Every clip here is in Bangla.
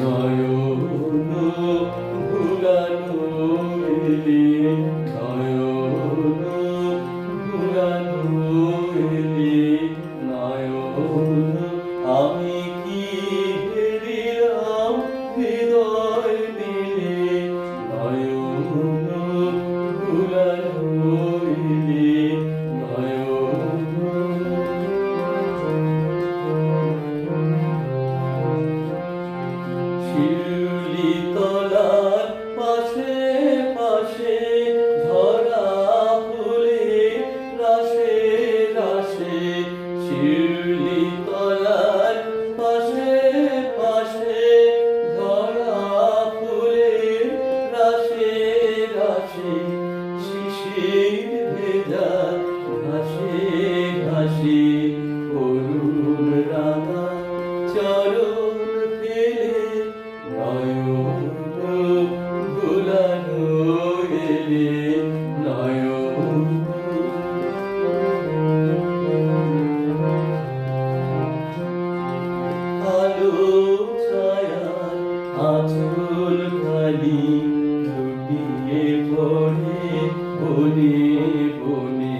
নয়ন ভুলানো এলে, নয়ন ভুলানো এলে, নয়ন আমি কি হেরিলাম হৃদয় নিলে, নয়ন ভুলানো এলে, শিউলি তলার পাশে পাশে ধরা ফুলের রাশে রাশে, শিউলি তলার পাশে পাশে ধরা ফুলের রাশে রাশে, শিশির ভেজা ঘাসে ঘাসে করুণ রাঙা চরণ ফেলে, নয়ন ভুলানো এলে, নয়ন আলো ছায়ার আঁচল খালি লুটিয়ে পড়ে বনে বনে,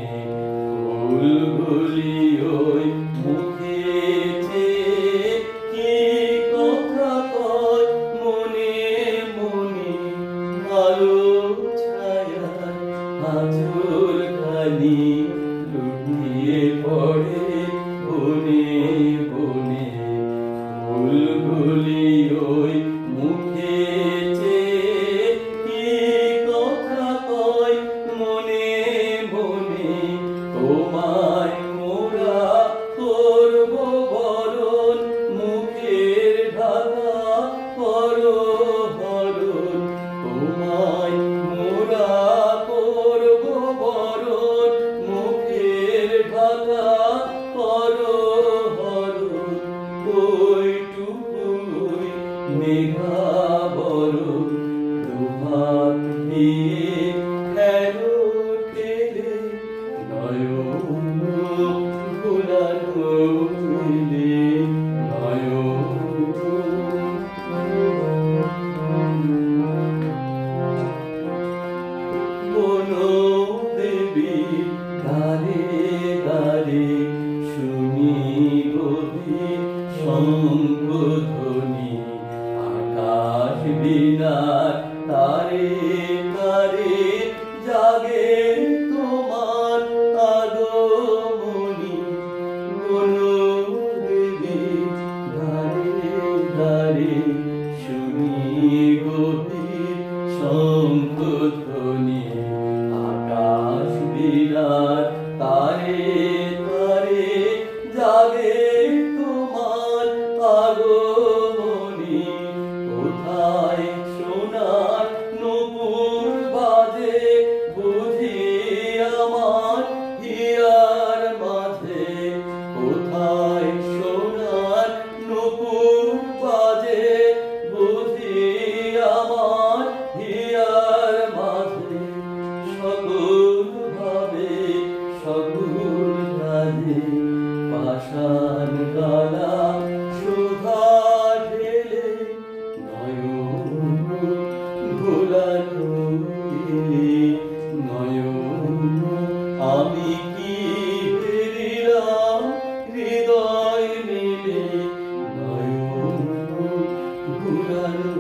ফুলগুলি ওই মুখে চেয়ে কি কথা কয় মনে মনে, আলো ছায়ার আঁচল খালি লুটিয়ে পড়ে বনে বনে, ফুলগুলি ওই মুখে চেয়ে কি কথা কয় মনে মনে, তোমায় মোরা করব বরণ, মুখের ঢাকা করো হরণ, তোমায় মোরা করব বরণ, মুখের ঢাকা করো হরণ, ওইটুকুই মেঘাবরণ দুহাত দিয়ে ফেলো ঠেলে, নয়ন ভুলানো এলে, বনদেবী দ্বারে দ্বারে শুনি গভীর শঙ্খধ্বনি, আকাশ বীণার তারে তারে জাগে তোমার আগমনী, বনদেবী দ্বারে দ্বারে শুনি গভীর শঙ্খধ্বনি, আকাশ বীণার তারে তারে জাগে তোমার আগমনী, কোথায় সোনার নূপুর বাজে বুঝি আমার হিয়ার মাঝে, কোথায় সোনার নূপুর বাজে বুঝি আমার হিয়ার মাঝে, সকল ভাবে সকল কাজে পাষাণ গলা সুধা ঢেলে, নয়ন ভুলানো এলে, নয়ন আমি কি হেরিলাম হৃদয় নিলে, নয়ন ভুলানো